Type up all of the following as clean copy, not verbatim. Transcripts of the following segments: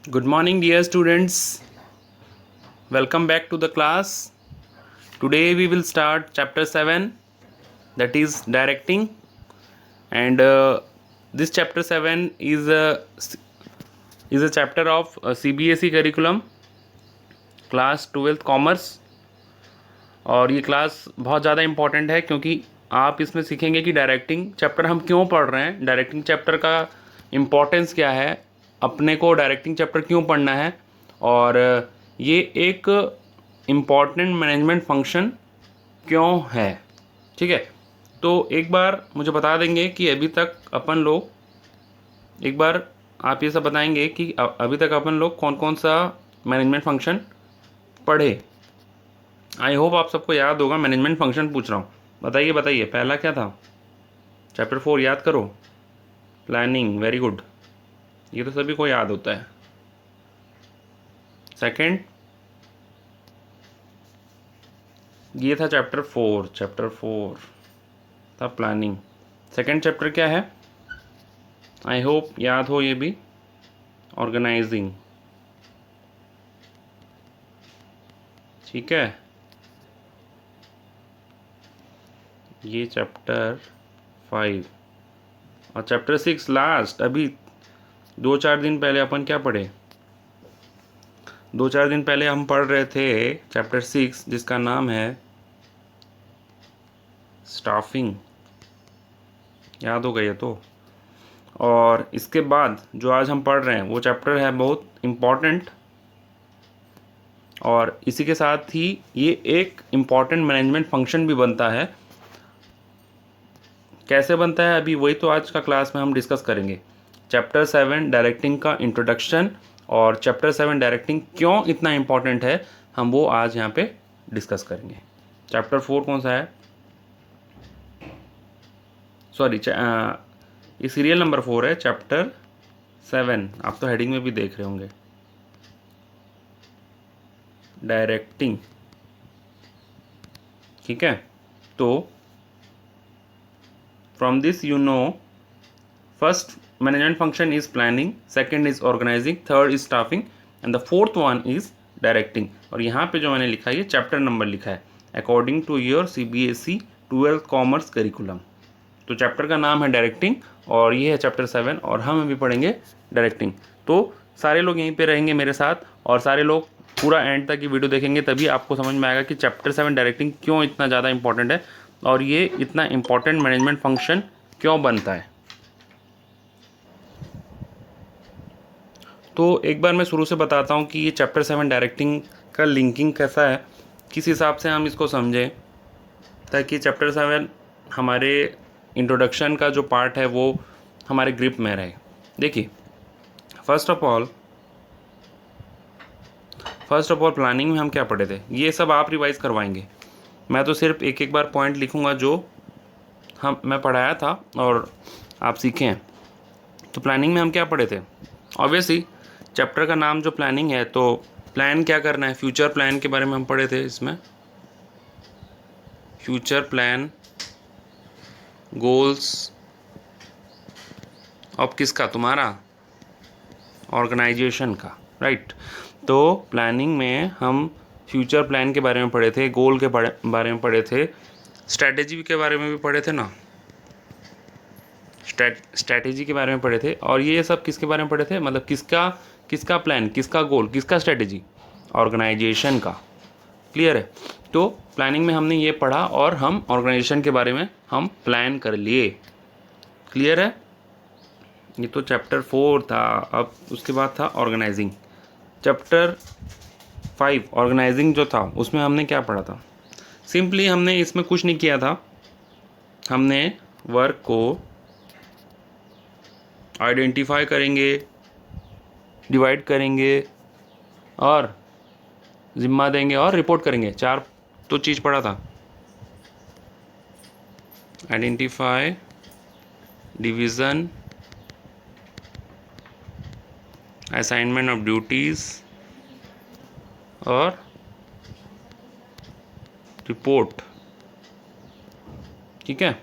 Good morning, dear students. Welcome back to the class. Today we will start chapter 7, that is directing. And this chapter 7 is a chapter of CBSE curriculum, class 12th commerce. और ये class बहुत ज़्यादा important है क्योंकि आप इसमें सीखेंगे कि डायरेक्टिंग चैप्टर हम क्यों पढ़ रहे हैं, डायरेक्टिंग चैप्टर का इम्पोर्टेंस क्या है, अपने को डायरेक्टिंग चैप्टर क्यों पढ़ना है, और ये एक इम्पॉर्टेंट मैनेजमेंट फंक्शन क्यों है. ठीक है, तो एक बार मुझे बता देंगे कि अभी तक अपन लोग, एक बार आप ये सब बताएंगे कि अभी तक अपन लोग कौन कौन सा मैनेजमेंट फंक्शन पढ़े. आई होप आप सबको याद होगा. मैनेजमेंट फंक्शन पूछ रहा हूँ, बताइए बताइए. पहला क्या था? चैप्टर 4 याद करो. प्लानिंग, वेरी गुड, ये तो सभी को याद होता है. सेकंड, ये था चैप्टर 4 था प्लानिंग. सेकंड चैप्टर क्या है? आई होप याद हो ये भी. ऑर्गेनाइजिंग. ठीक है, ये चैप्टर 5 और चैप्टर 6 लास्ट. अभी 2-4 दिन पहले अपन क्या पढ़े? 2-4 दिन पहले हम पढ़ रहे थे चैप्टर 6 जिसका नाम है स्टाफिंग. याद हो गया तो. और इसके बाद जो आज हम पढ़ रहे हैं वो चैप्टर है बहुत इम्पॉर्टेंट, और इसी के साथ ही ये एक इम्पॉर्टेंट मैनेजमेंट फंक्शन भी बनता है. कैसे बनता है अभी वही तो आज का क्लास में हम डिस्कस करेंगे. चैप्टर 7 डायरेक्टिंग का इंट्रोडक्शन और चैप्टर 7 डायरेक्टिंग क्यों इतना इम्पॉर्टेंट है, हम वो आज यहाँ पे डिस्कस करेंगे. चैप्टर 4 कौन सा है? सॉरी, ये सीरियल नंबर 4 है. चैप्टर 7 आप तो हेडिंग में भी देख रहे होंगे, डायरेक्टिंग. ठीक है, तो from this you know, first management function is planning, second is organizing, third is staffing and the fourth one is directing. और यहाँ पे जो मैंने लिखा है ये चैप्टर नंबर लिखा है according to your CBSE 12th commerce curriculum. तो चैप्टर का नाम है डायरेक्टिंग और ये है चैप्टर 7 और हम अभी पढ़ेंगे डायरेक्टिंग. तो सारे लोग यहीं पे रहेंगे मेरे साथ और सारे लोग पूरा एंड तक की वीडियो देखेंगे, तभी आपको समझ में आएगा कि चैप्टर 7 डायरेक्टिंग क्यों इतना ज़्यादा इंपॉर्टेंट है और ये इतना इम्पॉर्टेंट मैनेजमेंट फंक्शन क्यों बनता है. तो एक बार मैं शुरू से बताता हूँ कि ये चैप्टर 7 डायरेक्टिंग का लिंकिंग कैसा है, किस हिसाब से हम इसको समझें ताकि चैप्टर 7 हमारे इंट्रोडक्शन का जो पार्ट है वो हमारे ग्रिप में रहे. देखिए, फर्स्ट ऑफ ऑल प्लानिंग में हम क्या पढ़े थे ये सब आप रिवाइज करवाएंगे. मैं तो सिर्फ एक एक बार पॉइंट लिखूंगा जो मैं पढ़ाया था और आप सीखे हैं. तो प्लानिंग में हम क्या पढ़े थे? ऑब्वियसली चैप्टर का नाम जो प्लानिंग है, तो प्लान क्या करना है, फ्यूचर प्लान के बारे में हम पढ़े थे. इसमें फ्यूचर प्लान, गोल्स अब किसका? तुम्हारा ऑर्गेनाइजेशन का, राइट. तो प्लानिंग में हम फ्यूचर प्लान के बारे में पढ़े थे, गोल के बारे में पढ़े थे, स्ट्रैटेजी के बारे में भी पढ़े थे ना, स्ट्रैटेजी के बारे में पढ़े थे. और ये सब किसके बारे में पढ़े थे? मतलब किसका प्लान, किसका गोल, किसका स्ट्रैटेजी? ऑर्गेनाइजेशन का. क्लियर है? तो प्लानिंग में हमने ये पढ़ा और हम ऑर्गेनाइजेशन के बारे में हम प्लान कर लिए. क्लियर है? ये तो चैप्टर 4 था. अब उसके बाद था ऑर्गेनाइजिंग. चैप्टर 5 ऑर्गेनाइजिंग जो था उसमें हमने क्या पढ़ा था? सिंपली हमने इसमें कुछ नहीं किया था. हमने वर्क को आइडेंटिफाई करेंगे, डिवाइड करेंगे और जिम्मा देंगे और रिपोर्ट करेंगे. 4 तो चीज़ पढ़ा था. Identify, division, assignment of duties और रिपोर्ट. ठीक है,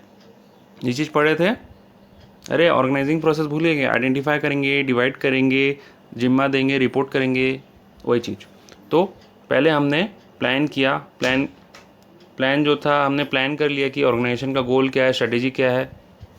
ये चीज़ पढ़े थे. अरे ऑर्गेनाइजिंग प्रोसेस भूलिए, आइडेंटिफाई करेंगे, डिवाइड करेंगे, जिम्मा देंगे, रिपोर्ट करेंगे, वही चीज़। तो पहले हमने प्लान किया, प्लान जो था हमने प्लान कर लिया कि ऑर्गेनाइजेशन का गोल क्या है, स्ट्रेटेजी क्या है,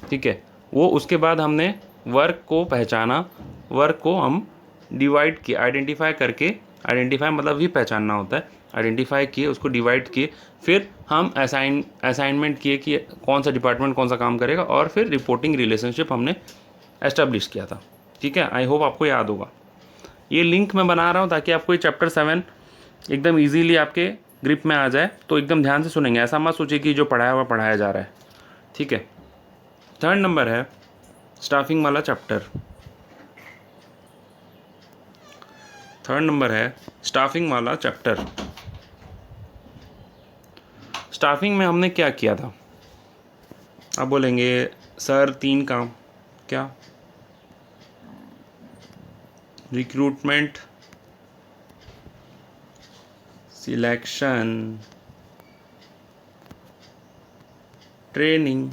ठीक है। वो उसके बाद हमने वर्क को पहचाना, वर्क को हम डिवाइड किए, आइडेंटिफाई करके, आइडेंटिफाई मतलब भी पहचानना होता है, आइडेंटिफाई किए, उसको डिवाइड किए, फिर हम असाइनमेंट किए कि कौन सा डिपार्टमेंट कौन सा काम करेगा, और फिर रिपोर्टिंग रिलेशनशिप हमने एस्टेब्लिश किया था, ठीक है। आई होप आपको याद होगा। ये लिंक मैं बना रहा हूँ ताकि आपको ये चैप्टर 7 एकदम ईजीली आपके ग्रिप में आ जाए, तो एकदम ध्यान से सुनेंगे, ऐसा मत सोचिए कि जो पढ़ाया हुआ पढ़ाया जा रहा है, ठीक है। थर्ड नंबर है स्टाफिंग वाला चैप्टर। थर्ड नंबर है स्टाफिंग वाला चैप्टर। स्टाफिंग में हमने क्या किया था? आप बोलेंगे सर 3 काम, क्या? Recruitment, selection, training.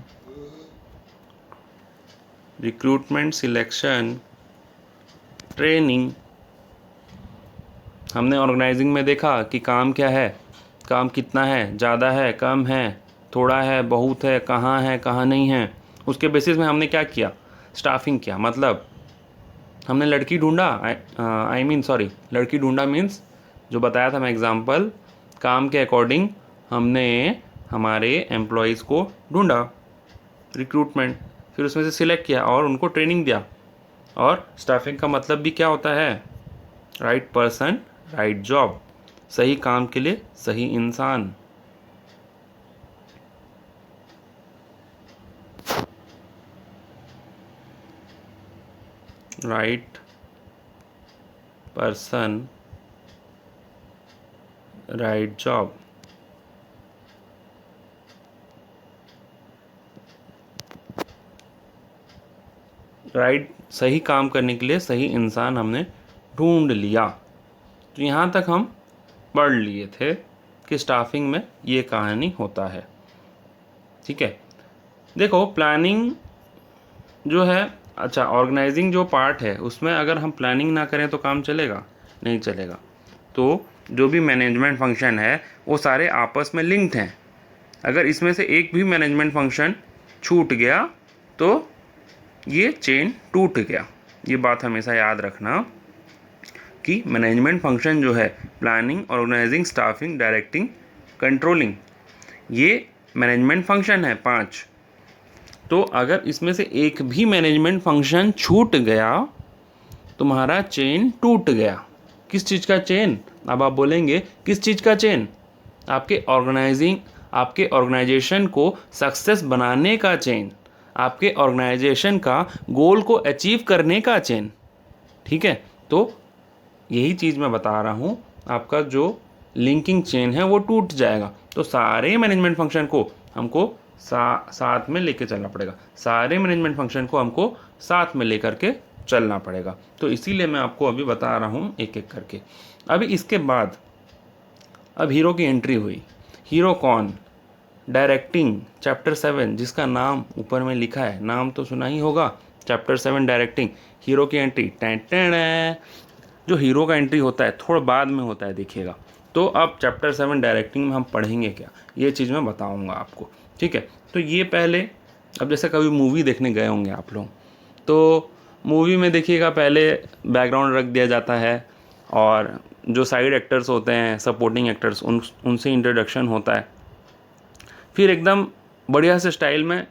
Recruitment, selection, training. हमने ऑर्गेनाइजिंग में देखा कि काम क्या है, काम कितना है, ज़्यादा है, कम है, थोड़ा है, बहुत है, कहाँ नहीं है। उसके बेसिस में हमने क्या किया? स्टाफिंग किया। मतलब हमने लड़की ढूंढा, लड़की ढूंढा मीन्स जो बताया था मैं एग्जांपल, काम के अकॉर्डिंग हमने हमारे एम्प्लॉयज़ को ढूंढा, रिक्रूटमेंट, फिर उसमें से सिलेक्ट किया और उनको ट्रेनिंग दिया। और स्टाफिंग का मतलब भी क्या होता है? राइट पर्सन, राइट जॉब, सही काम के लिए सही इंसान। Right person, right job. Right, सही काम करने के लिए सही इंसान हमने ढूंढ लिया। तो यहाँ तक हम पढ़ लिए थे कि स्टाफिंग में ये कहानी होता है, ठीक है। देखो प्लानिंग जो है, अच्छा ऑर्गेनाइजिंग जो पार्ट है उसमें अगर हम प्लानिंग ना करें तो काम चलेगा? नहीं चलेगा। तो जो भी मैनेजमेंट फंक्शन है वो सारे आपस में लिंक्ड हैं। अगर इसमें से एक भी मैनेजमेंट फंक्शन छूट गया तो ये चेन टूट गया। ये बात हमेशा याद रखना कि मैनेजमेंट फंक्शन जो है, planning, organising, staffing, directing, controlling, ये मैनेजमेंट फंक्शन है 5। तो अगर इसमें से एक भी मैनेजमेंट फंक्शन छूट गया तुम्हारा चेन टूट गया। किस चीज़ का चेन? अब आप बोलेंगे किस चीज़ का चेन? आपके ऑर्गेनाइजेशन को सक्सेस बनाने का चेन, आपके ऑर्गेनाइजेशन का गोल को अचीव करने का चेन, ठीक है। तो यही चीज़ मैं बता रहा हूँ, आपका जो लिंकिंग चेन है वो टूट जाएगा। तो सारे मैनेजमेंट फंक्शन को हमको साथ में लेके चलना पड़ेगा, सारे मैनेजमेंट फंक्शन को हमको साथ में लेकर के चलना पड़ेगा। तो इसीलिए मैं आपको अभी बता रहा हूँ एक एक करके। अभी इसके बाद अब हीरो की एंट्री हुई। हीरो कौन? डायरेक्टिंग, चैप्टर 7, जिसका नाम ऊपर में लिखा है, नाम तो सुना ही होगा, चैप्टर 7 डायरेक्टिंग। हीरो की एंट्री, टें। जो हीरो का एंट्री होता है थोड़ा बाद में होता है, देखिएगा। तो अब चैप्टर 7 डायरेक्टिंग में हम पढ़ेंगे क्या, ये चीज़ मैं बताऊंगा आपको, ठीक है। तो ये पहले, अब जैसे कभी मूवी देखने गए होंगे आप लोग, तो मूवी में देखिएगा पहले बैकग्राउंड रख दिया जाता है, और जो साइड एक्टर्स होते हैं, सपोर्टिंग एक्टर्स, उनसे इंट्रोडक्शन होता है, फिर एकदम बढ़िया से स्टाइल में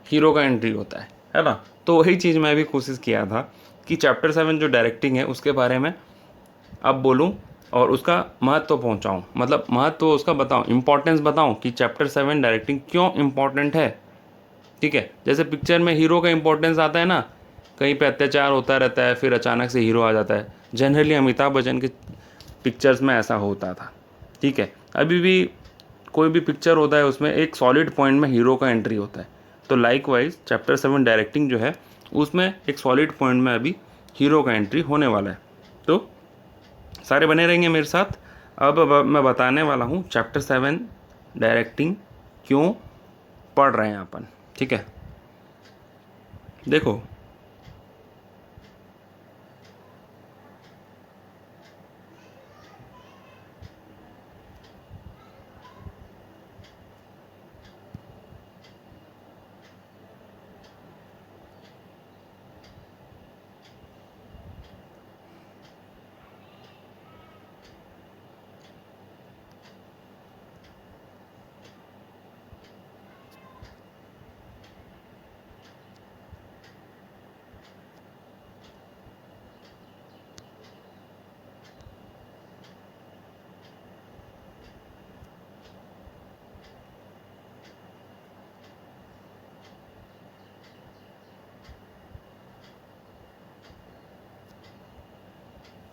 हीरो का एंट्री होता है ना। तो वही चीज़ मैं भी कोशिश किया था कि चैप्टर 7 जो डायरेक्टिंग है उसके बारे में अब बोलूं और उसका महत्व पहुंचाऊं, मतलब महत्व उसका बताऊं, इंपॉर्टेंस बताऊं कि चैप्टर 7 डायरेक्टिंग क्यों इम्पॉर्टेंट है, ठीक है। जैसे पिक्चर में हीरो का इंपॉर्टेंस आता है ना, कहीं पे अत्याचार होता रहता है, फिर अचानक से हीरो आ जाता है। जनरली अमिताभ बच्चन के पिक्चर्स में ऐसा होता था, ठीक है। अभी भी कोई भी पिक्चर होता है उसमें एक सॉलिड पॉइंट में हीरो का एंट्री होता है। तो लाइक वाइज चैप्टर 7 डायरेक्टिंग जो है उसमें एक सॉलिड पॉइंट में अभी हीरो का एंट्री होने वाला है। तो सारे बने रहेंगे मेरे साथ। अब मैं बताने वाला हूँ चैप्टर 7 डायरेक्टिंग क्यों पढ़ रहे हैं अपन, ठीक है। देखो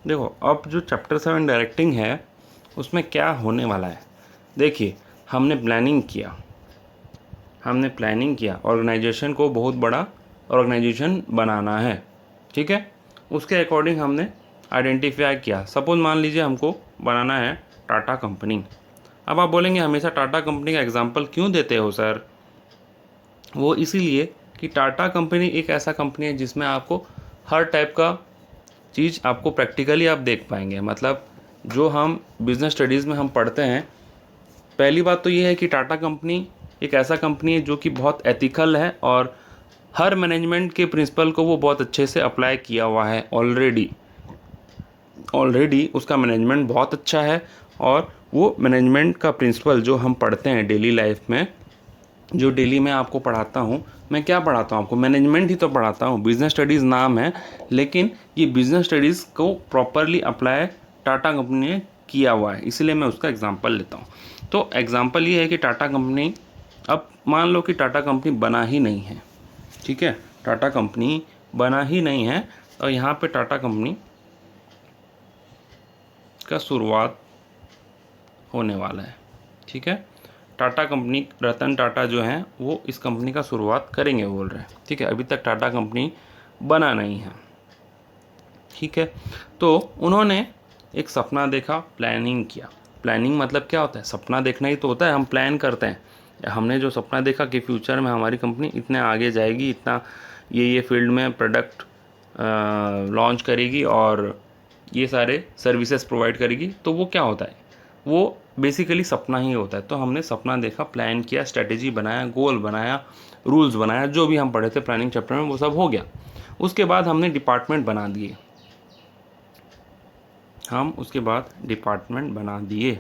देखो अब जो चैप्टर 7 डायरेक्टिंग है उसमें क्या होने वाला है। देखिए हमने प्लानिंग किया ऑर्गेनाइजेशन को बहुत बड़ा ऑर्गेनाइजेशन बनाना है, ठीक है। उसके अकॉर्डिंग हमने आइडेंटिफाई किया। सपोज मान लीजिए हमको बनाना है टाटा कंपनी। अब आप बोलेंगे हमेशा टाटा कंपनी का एग्जांपल क्यों देते हो सर? वो इसीलिए कि टाटा कंपनी एक ऐसा कंपनी है जिसमें आपको हर टाइप का चीज़ आपको प्रैक्टिकली आप देख पाएंगे। मतलब जो हम बिज़नेस स्टडीज़ में हम पढ़ते हैं, पहली बात तो ये है कि टाटा कंपनी एक ऐसा कंपनी है जो कि बहुत एथिकल है और हर मैनेजमेंट के प्रिंसिपल को वो बहुत अच्छे से अप्लाई किया हुआ है। ऑलरेडी उसका मैनेजमेंट बहुत अच्छा है और वो मैनेजमेंट का प्रिंसिपल जो हम पढ़ते हैं डेली लाइफ में, जो डेली मैं आपको पढ़ाता हूँ, मैं क्या पढ़ाता हूँ आपको? मैनेजमेंट ही तो पढ़ाता हूँ। बिज़नेस स्टडीज़ नाम है, लेकिन ये बिज़नेस स्टडीज़ को प्रॉपरली अप्लाई टाटा कंपनी ने किया हुआ है, इसलिए मैं उसका एग्जांपल लेता हूँ। तो एग्जांपल ये है कि टाटा कंपनी, अब मान लो कि टाटा कंपनी बना ही नहीं है, ठीक है, टाटा कंपनी बना ही नहीं है और यहाँ पे टाटा कंपनी का शुरुआत होने वाला है, ठीक है। टाटा कंपनी, रतन टाटा जो हैं वो इस कंपनी का शुरुआत करेंगे बोल रहे हैं, ठीक है। अभी तक टाटा कंपनी बना नहीं है, ठीक है। तो उन्होंने एक सपना देखा, प्लानिंग किया। प्लानिंग मतलब क्या होता है? सपना देखना ही तो होता है, हम प्लान करते हैं। हमने जो सपना देखा कि फ्यूचर में हमारी कंपनी इतने आगे जाएगी, इतना ये फील्ड में प्रोडक्ट लॉन्च करेगी और ये सारे सर्विसेज प्रोवाइड करेगी, तो वो क्या होता है? वो बेसिकली सपना ही होता है। तो हमने सपना देखा, प्लान किया, स्ट्रेटेजी बनाया, गोल बनाया, रूल्स बनाया, जो भी हम पढ़े थे प्लानिंग चैप्टर में वो सब हो गया। उसके बाद हमने डिपार्टमेंट बना दिए,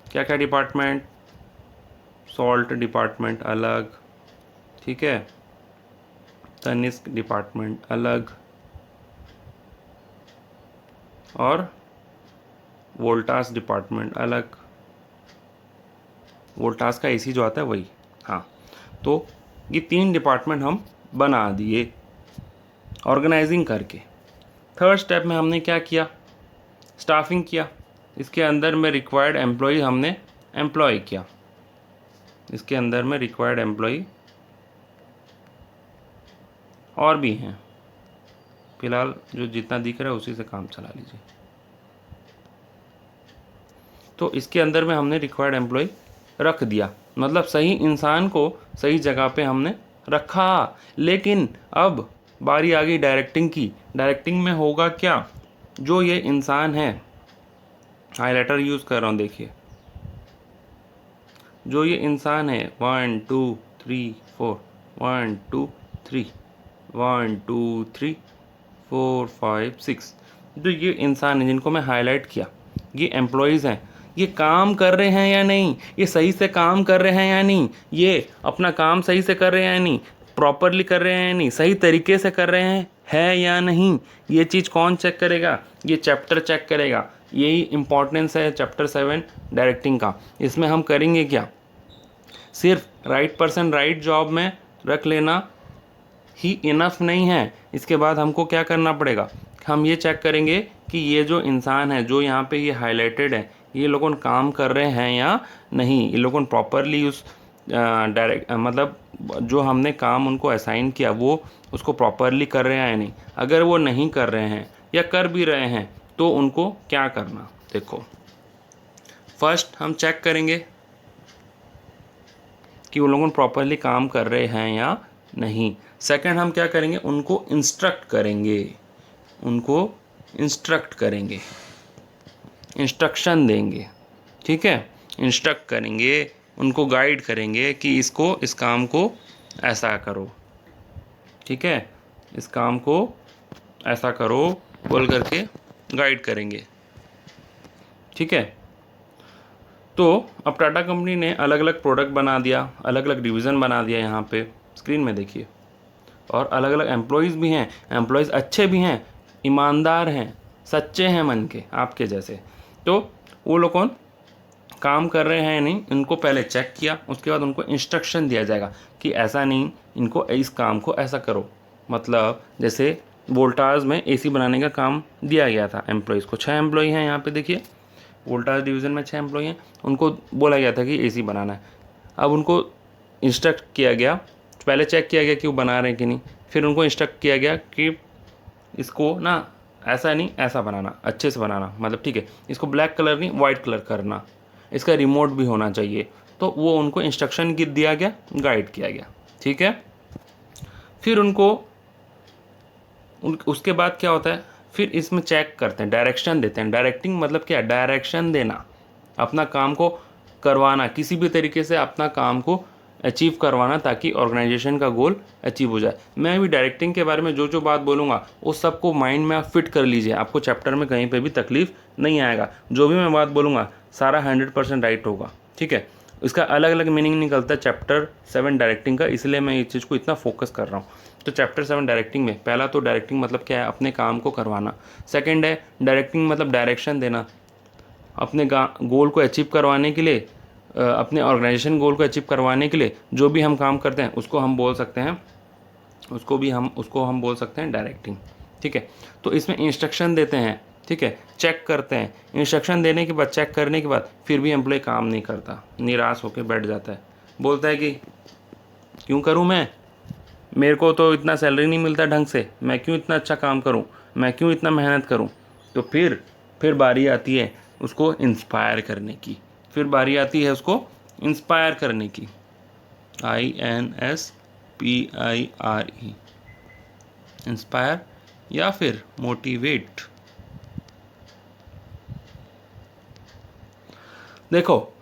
क्या क्या डिपार्टमेंट? सॉल्ट डिपार्टमेंट अलग, ठीक है, तनिष्क डिपार्टमेंट अलग और वोल्टास डिपार्टमेंट अलग। वोल्टास का एसी जो आता है वही, हाँ। तो ये 3 डिपार्टमेंट हम बना दिए ऑर्गेनाइजिंग करके। थर्ड स्टेप में हमने क्या किया? स्टाफिंग किया। इसके अंदर में रिक्वायर्ड एम्प्लॉय हमने एम्प्लॉय किया। इसके अंदर में रिक्वायर्ड एम्प्लॉय और भी हैं, फिलहाल जो जितना दिख रहा है उसी से काम चला लीजिए। तो इसके अंदर में हमने रिक्वायर्ड एम्प्लॉय रख दिया, मतलब सही इंसान को सही जगह पे हमने रखा। लेकिन अब बारी आ गई डायरेक्टिंग की। डायरेक्टिंग में होगा क्या? जो ये इंसान है, हाईलाइटर यूज़ कर रहा हूँ, देखिए, जो ये इंसान है 1 2 3 4 1 2 3 1 2 3 4 5 6, जो ये इंसान है जिनको मैं हाईलाइट किया, ये एम्प्लॉयज़ हैं। ये काम कर रहे हैं या नहीं? ये सही से काम कर रहे हैं या नहीं? ये अपना काम सही से कर रहे हैं या नहीं? प्रॉपरली कर रहे हैं या नहीं? सही तरीके से कर रहे हैं है या नहीं? ये चीज़ कौन चेक करेगा? ये चैप्टर चेक करेगा। यही इम्पोर्टेंस है चैप्टर 7 डायरेक्टिंग का। इसमें हम करेंगे क्या? सिर्फ राइट पर्सन राइट जॉब में रख लेना ही इनफ नहीं है। इसके बाद हमको क्या करना पड़ेगा? हम ये चेक करेंगे कि ये जो इंसान है, जो यहाँ पे ये हाईलाइटेड है, ये लोगों काम कर रहे हैं या नहीं, ये लोगों प्रॉपरली उस डायरेक्ट मतलब जो हमने काम उनको असाइन किया वो उसको प्रॉपरली कर रहे हैं या नहीं। अगर वो नहीं कर रहे हैं या कर भी रहे हैं तो उनको क्या करना? देखो, फर्स्ट हम चेक करेंगे कि वो लोग प्रॉपरली काम कर रहे हैं या नहीं। सेकंड हम क्या करेंगे? उनको इंस्ट्रक्ट करेंगे, इंस्ट्रक्शन देंगे, ठीक है, इंस्ट्रक्ट करेंगे, उनको गाइड करेंगे कि इस काम को ऐसा करो, ठीक है, इस काम को ऐसा करो बोल करके गाइड करेंगे, ठीक है। तो अब टाटा कंपनी ने अलग अलग प्रोडक्ट बना दिया, अलग अलग डिवीज़न बना दिया, यहाँ पे स्क्रीन में देखिए, और अलग अलग एम्प्लॉयज़ भी हैं। एम्प्लॉयज़ अच्छे भी हैं, ईमानदार हैं, सच्चे हैं मन के, आपके जैसे। तो वो लोग कौन काम कर रहे हैं या नहीं, इनको पहले चेक किया। उसके बाद उनको इंस्ट्रक्शन दिया जाएगा कि ऐसा नहीं, इनको इस काम को ऐसा करो। मतलब जैसे वोल्टास में एसी बनाने का काम दिया गया था एम्प्लॉयज़ को। 6 एम्प्लॉय हैं यहाँ पे देखिए, वोल्टास डिवीज़न में 6 एम्प्लॉय हैं, उनको बोला गया था कि एसी बनाना है। अब उनको इंस्ट्रक्ट किया गया, पहले चेक किया गया कि वो बना रहे हैं कि नहीं, फिर उनको इंस्ट्रक्ट किया गया कि इसको ना ऐसा नहीं ऐसा बनाना, अच्छे से बनाना, मतलब ठीक है, इसको ब्लैक कलर नहीं वाइट कलर करना, इसका रिमोट भी होना चाहिए। तो वो उनको इंस्ट्रक्शन दिया गया, गाइड किया गया, ठीक है। फिर उनको उसके बाद क्या होता है, फिर इसमें चेक करते हैं, डायरेक्शन देते हैं। डायरेक्टिंग मतलब क्या, डायरेक्शन देना, अपना काम को करवाना, किसी भी तरीके से अपना काम को अचीव करवाना ताकि ऑर्गेनाइजेशन का गोल अचीव हो जाए। मैं भी डायरेक्टिंग के बारे में जो जो बात बोलूँगा वो सबको माइंड में आप फिट कर लीजिए, आपको चैप्टर में कहीं पे भी तकलीफ नहीं आएगा। जो भी मैं बात बोलूँगा सारा 100% राइट होगा, ठीक है। इसका अलग अलग मीनिंग निकलता है चैप्टर 7 डायरेक्टिंग का, इसलिए मैं इस चीज़ को इतना फोकस कर रहा हूँ। तो चैप्टर 7 डायरेक्टिंग में पहला तो डायरेक्टिंग मतलब क्या है, अपने काम को करवाना। सेकंड है डायरेक्टिंग मतलब डायरेक्शन देना, अपने गोल को अचीव करवाने के लिए, अपने ऑर्गेनाइजेशन गोल को अचीव करवाने के लिए जो भी हम काम करते हैं उसको हम बोल सकते हैं, उसको हम बोल सकते हैं डायरेक्टिंग, ठीक है। तो इसमें इंस्ट्रक्शन देते हैं, ठीक है, चेक करते हैं। इंस्ट्रक्शन देने के बाद, चेक करने के बाद फिर भी एम्प्लॉय काम नहीं करता, निराश होकर बैठ जाता है, बोलता है कि क्यों करूं मैं, मेरे को तो इतना सैलरी नहीं मिलता ढंग से, मैं क्यों इतना अच्छा काम करूं, मैं क्यों इतना मेहनत करूं। तो फिर बारी आती है उसको इंस्पायर करने की, फिर बारी आती है उसको इंस्पायर करने की, INSPIRE, इंस्पायर या फिर मोटिवेट। देखो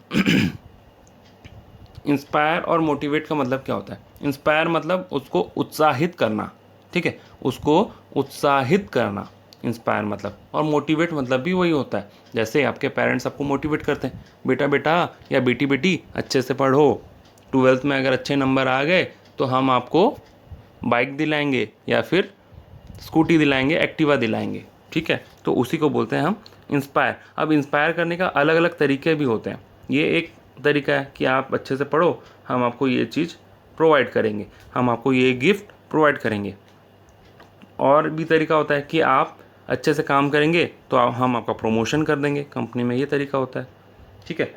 इंस्पायर और मोटिवेट का मतलब क्या होता है। इंस्पायर मतलब उसको उत्साहित करना, ठीक है, उसको उत्साहित करना इंस्पायर मतलब। और मोटिवेट मतलब भी वही होता है, जैसे आपके पेरेंट्स आपको मोटिवेट करते हैं, बेटा बेटा या बेटी बेटी अच्छे से पढ़ो, 12th में अगर अच्छे नंबर आ गए तो हम आपको बाइक दिलाएंगे या फिर स्कूटी दिलाएंगे, एक्टिवा दिलाएंगे, ठीक है। तो उसी को बोलते हैं हम इंस्पायर। अब इंस्पायर करने का अलग अलग तरीके भी होते हैं। ये एक तरीका है कि आप अच्छे से पढ़ो, हम आपको ये चीज़ प्रोवाइड करेंगे, हम आपको ये गिफ्ट प्रोवाइड करेंगे। और भी तरीका होता है कि आप अच्छे से काम करेंगे तो हम आपका प्रमोशन कर देंगे कंपनी में, ये तरीका होता है, ठीक है।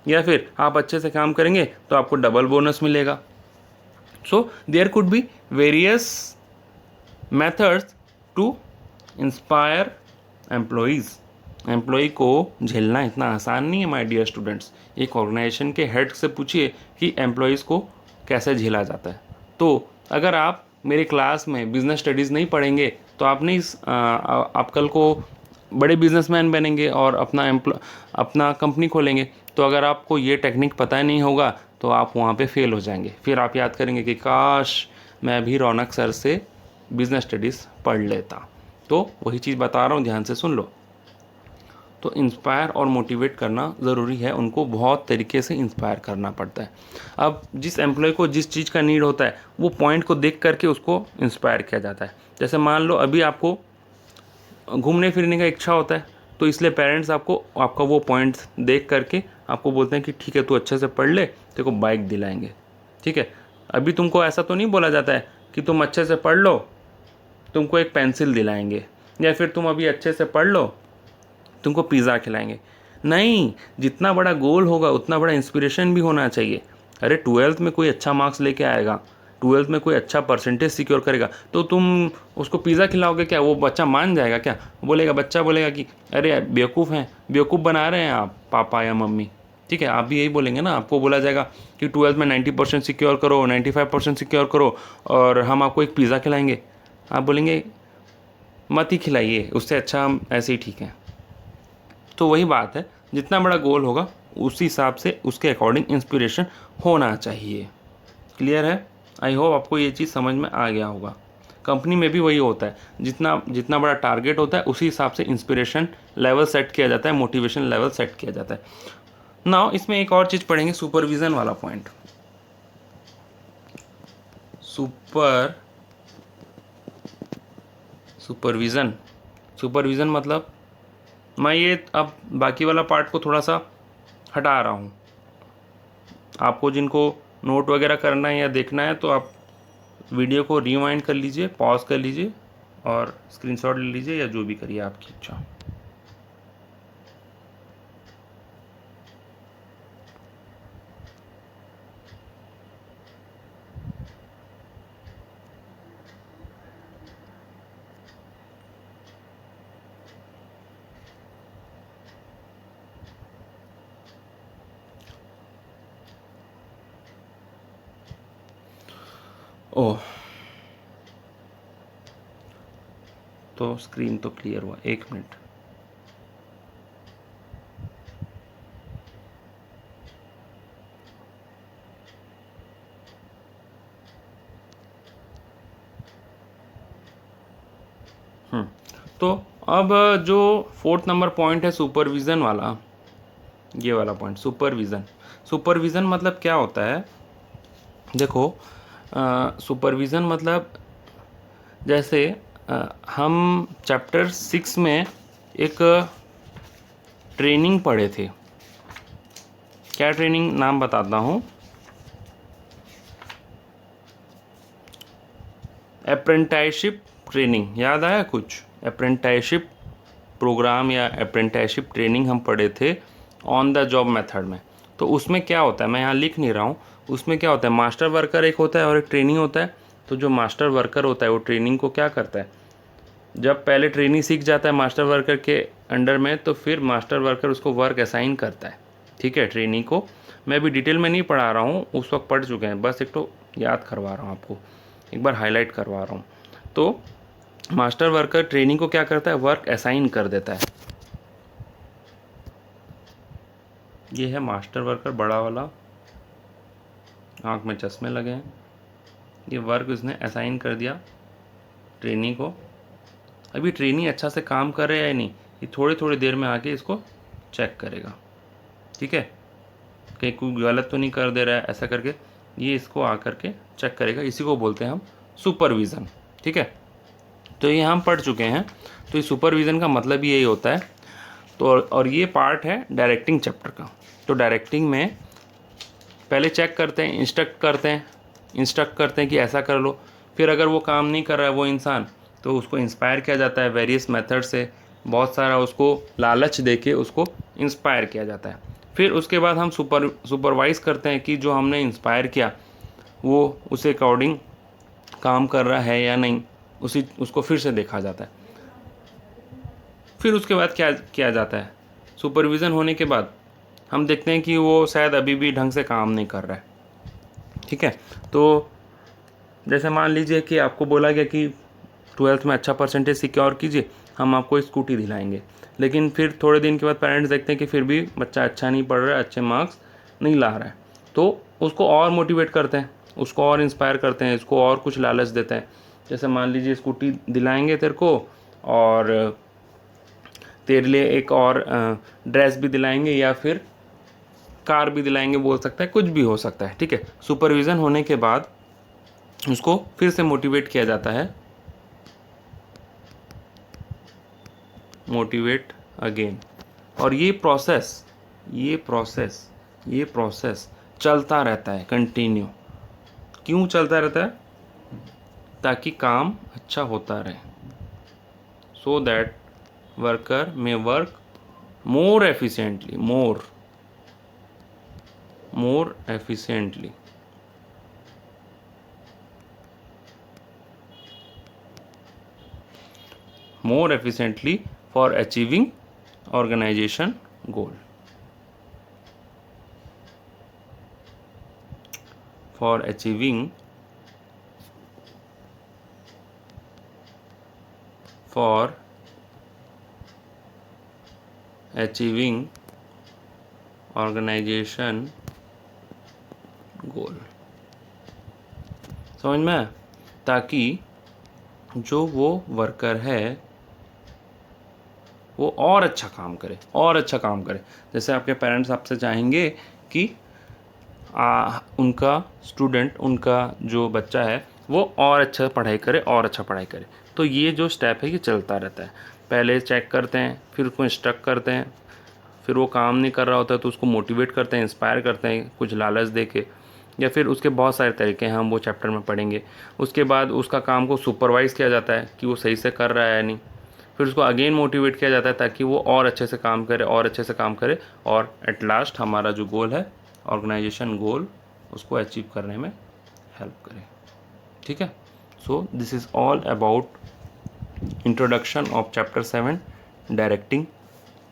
या फिर आप अच्छे से काम करेंगे तो आपको डबल बोनस मिलेगा। So there could be various methods to inspire employees. Employee को झेलना इतना आसान नहीं है माय डियर स्टूडेंट्स। एक ऑर्गेनाइजेशन के हेड से पूछिए कि एम्प्लॉयज़ को कैसे झेला जाता है। तो अगर आप मेरे क्लास में बिजनेस स्टडीज़ नहीं पढ़ेंगे तो आप नहीं आप कल को बड़े बिजनेसमैन बनेंगे और अपना कंपनी खोलेंगे। तो अगर आपको ये टेक्निक पता ही नहीं होगा तो आप वहाँ पे फेल हो जाएंगे। फिर आप याद करेंगे कि काश मैं भी रौनक सर से बिजनेस स्टडीज़ पढ़ लेता। तो वही चीज़ बता रहा हूँ, ध्यान से सुन लो। तो इंस्पायर और मोटिवेट करना ज़रूरी है, उनको बहुत तरीके से इंस्पायर करना पड़ता है। अब जिस एम्प्लॉय को जिस चीज़ का नीड होता है वो पॉइंट को देख करके उसको इंस्पायर किया जाता है। जैसे मान लो अभी आपको घूमने फिरने का इच्छा होता है, तो इसलिए पेरेंट्स आपको आपका वो पॉइंट देख करके आपको बोलते हैं कि ठीक है तू अच्छे से पढ़ ले, तेरे को बाइक दिलाएंगे, ठीक है। अभी तुमको ऐसा तो नहीं बोला जाता है कि तुम अच्छे से पढ़ लो तुमको एक पेंसिल दिलाएंगे, या फिर तुम अभी अच्छे से पढ़ लो तुमको पिज़्ज़ा खिलाएंगे। नहीं, जितना बड़ा गोल होगा उतना बड़ा इंस्पिरेशन भी होना चाहिए। अरे 12th में कोई अच्छा मार्क्स लेके आएगा, 12th में कोई अच्छा परसेंटेज सिक्योर करेगा तो तुम उसको पिज़्ज़ा खिलाओगे क्या, वो बच्चा मान जाएगा क्या? बोलेगा, बच्चा बोलेगा कि अरे बेवकूफ़ हैं, बेवकूफ़ बना रहे हैं आप पापा या मम्मी, ठीक है। आप भी यही बोलेंगे ना, आपको बोला जाएगा कि 12th में 90% सिक्योर करो, 95% सिक्योर करो और हम आपको एक पिज़्ज़ा खिलाएंगे। आप बोलेंगे मत ही खिलाइए, उससे अच्छा हम ऐसे ही ठीक है। तो वही बात है, जितना बड़ा गोल होगा उसी हिसाब से उसके अकॉर्डिंग इंस्पिरेशन होना चाहिए। क्लियर है? आई होप आपको ये चीज़ समझ में आ गया होगा। कंपनी में भी वही होता है, जितना जितना बड़ा टारगेट होता है उसी हिसाब से इंस्पिरेशन लेवल सेट किया जाता है, मोटिवेशन लेवल सेट किया जाता है। नाउ इसमें एक और चीज़ पढ़ेंगे, सुपरविज़न वाला पॉइंट। सुपरविज़न मतलब, मैं ये अब बाकी वाला पार्ट को थोड़ा सा हटा रहा हूँ। आपको जिनको नोट वगैरह करना है या देखना है तो आप वीडियो को रिवाइंड कर लीजिए, पॉज कर लीजिए और स्क्रीनशॉट ले लीजिए या जो भी करिए आपकी इच्छा। ओह, तो स्क्रीन तो क्लियर हुआ, 1 मिनट। तो अब जो 4th नंबर पॉइंट है सुपरविज़न वाला, ये वाला पॉइंट सुपरविज़न। सुपरविज़न मतलब क्या होता है, देखो सुपरविज़न मतलब जैसे हम चैप्टर 6 में एक ट्रेनिंग पढ़े थे। क्या ट्रेनिंग, नाम बताता हूँ, अप्रेंटिसशिप ट्रेनिंग। याद आया कुछ? अप्रेंटिसशिप प्रोग्राम या अप्रेंटिसशिप ट्रेनिंग हम पढ़े थे ऑन द जॉब मेथड में। तो उसमें क्या होता है, मैं यहाँ लिख नहीं रहा हूँ, उसमें क्या होता है, मास्टर वर्कर एक होता है और एक ट्रेनिंग होता है। तो जो मास्टर वर्कर होता है वो ट्रेनिंग को क्या करता है, जब पहले ट्रेनिंग सीख जाता है मास्टर वर्कर के अंडर में, तो फिर मास्टर वर्कर उसको वर्क असाइन करता है। ठीक है, ट्रेनिंग को मैं भी डिटेल में नहीं पढ़ा रहा हूँ, उस वक्त पढ़ चुके हैं, बस एक तो याद करवा रहा हूँ आपको, एक बार हाईलाइट करवा रहा हूँ। तो मास्टर वर्कर ट्रेनिंग को क्या करता है, वर्क असाइन कर देता है। ये है मास्टर वर्कर बड़ा वाला, आँख में चश्मे लगे हैं, ये वर्क उसने असाइन कर दिया ट्रेनी को। अभी ट्रेनी अच्छा से काम कर रहा है या नहीं, ये थोड़ी थोड़ी देर में आके इसको चेक करेगा। ठीक है, कहीं कोई गलत तो नहीं कर दे रहा है, ऐसा करके ये इसको आकर के चेक करेगा। इसी को बोलते हैं हम सुपरविज़न। ठीक है, तो ये हम पढ़ चुके हैं। तो ये सुपरविज़न का मतलब ही यही होता है। तो और ये पार्ट है डायरेक्टिंग चैप्टर का। तो डायरेक्टिंग में पहले चेक करते हैं, इंस्ट्रक्ट करते हैं कि ऐसा कर लो। फिर अगर वो काम नहीं कर रहा है वो इंसान, तो उसको इंस्पायर किया जाता है वेरियस मेथड से, बहुत सारा उसको लालच देके उसको इंस्पायर किया जाता है। फिर उसके बाद हम सुपरवाइज़ करते हैं कि जो हमने इंस्पायर किया वो उस अकॉर्डिंग काम कर रहा है या नहीं, उसको फिर से देखा जाता है। फिर उसके बाद क्या किया जाता है, सुपरविज़न होने के बाद हम देखते हैं कि वो शायद अभी भी ढंग से काम नहीं कर रहा है। ठीक है, तो जैसे मान लीजिए कि आपको बोला गया कि 12th में अच्छा परसेंटेज सिक्योर कीजिए, हम आपको स्कूटी दिलाएंगे। लेकिन फिर थोड़े दिन के बाद पेरेंट्स देखते हैं कि फिर भी बच्चा अच्छा नहीं पढ़ रहा है, अच्छे मार्क्स नहीं ला रहा है, तो उसको और मोटिवेट करते हैं, उसको और इंस्पायर करते हैं, इसको और कुछ लालच देते हैं। जैसे मान लीजिए स्कूटी दिलाएंगे तेरे को, और तेरे लिए एक और ड्रेस भी दिलाएंगे, या फिर कार भी दिलाएंगे, बोल सकता है, कुछ भी हो सकता है। ठीक है, सुपरविज़न होने के बाद उसको फिर से मोटिवेट किया जाता है, मोटिवेट अगेन। और ये प्रोसेस चलता रहता है कंटिन्यू। क्यों चलता रहता है? ताकि काम अच्छा होता रहे, so that worker may work more efficiently, more efficiently. More efficiently for achieving organization goal. For achieving organization goal. समझ में आया? ताकि जो वो वर्कर है वो और अच्छा काम करे। जैसे आपके पेरेंट्स आपसे चाहेंगे कि उनका स्टूडेंट, उनका जो बच्चा है वो और अच्छा पढ़ाई करे। तो ये जो स्टेप है ये चलता रहता है। पहले चेक करते हैं, फिर उसको इंस्ट्रक्ट करते हैं, फिर वो काम नहीं कर रहा होता है तो उसको मोटिवेट करते हैं, इंस्पायर करते हैं कुछ लालच दे के। या फिर उसके बहुत सारे तरीके हैं, हम वो चैप्टर में पढ़ेंगे। उसके बाद उसका काम को सुपरवाइज़ किया जाता है कि वो सही से कर रहा है या नहीं, फिर उसको अगेन मोटिवेट किया जाता है ताकि वो और अच्छे से काम करे और अच्छे से काम करे, और एट लास्ट हमारा जो गोल है ऑर्गेनाइजेशन गोल, उसको अचीव करने में हेल्प करे। ठीक है, so this is all about introduction of chapter 7 directing.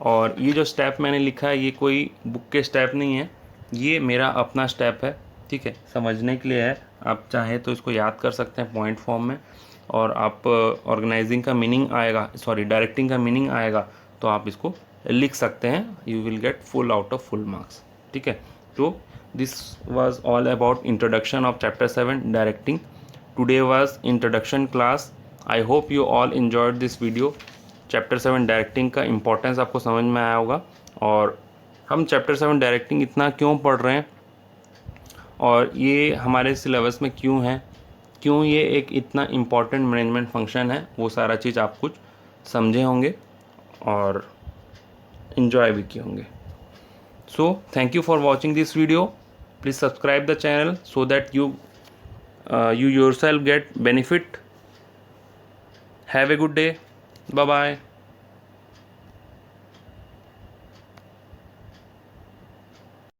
और ये जो स्टेप मैंने लिखा है ये कोई बुक के स्टेप नहीं है, ये मेरा अपना स्टेप है। ठीक है, समझने के लिए है, आप चाहें तो इसको याद कर सकते हैं पॉइंट फॉर्म में, और आप ऑर्गेनाइजिंग का मीनिंग आएगा, सॉरी डायरेक्टिंग का मीनिंग आएगा तो आप इसको लिख सकते हैं, you will get full out of full marks. ठीक है, तो this was all about introduction of chapter 7 directing. Today was introduction class. I hope you all enjoyed this video. Chapter 7 directing का इम्पोर्टेंस आपको समझ में आया होगा, और हम चैप्टर 7 डायरेक्टिंग इतना क्यों पढ़ रहे हैं और ये हमारे सिलेबस में क्यों है, क्यों ये एक इतना इम्पॉर्टेंट मैनेजमेंट फंक्शन है, वो सारा चीज़ आप कुछ समझे होंगे और इन्जॉय भी किए होंगे। So thank you for watching this video. Please subscribe the channel so that you yourself get benefit. Have a good day. Bye bye.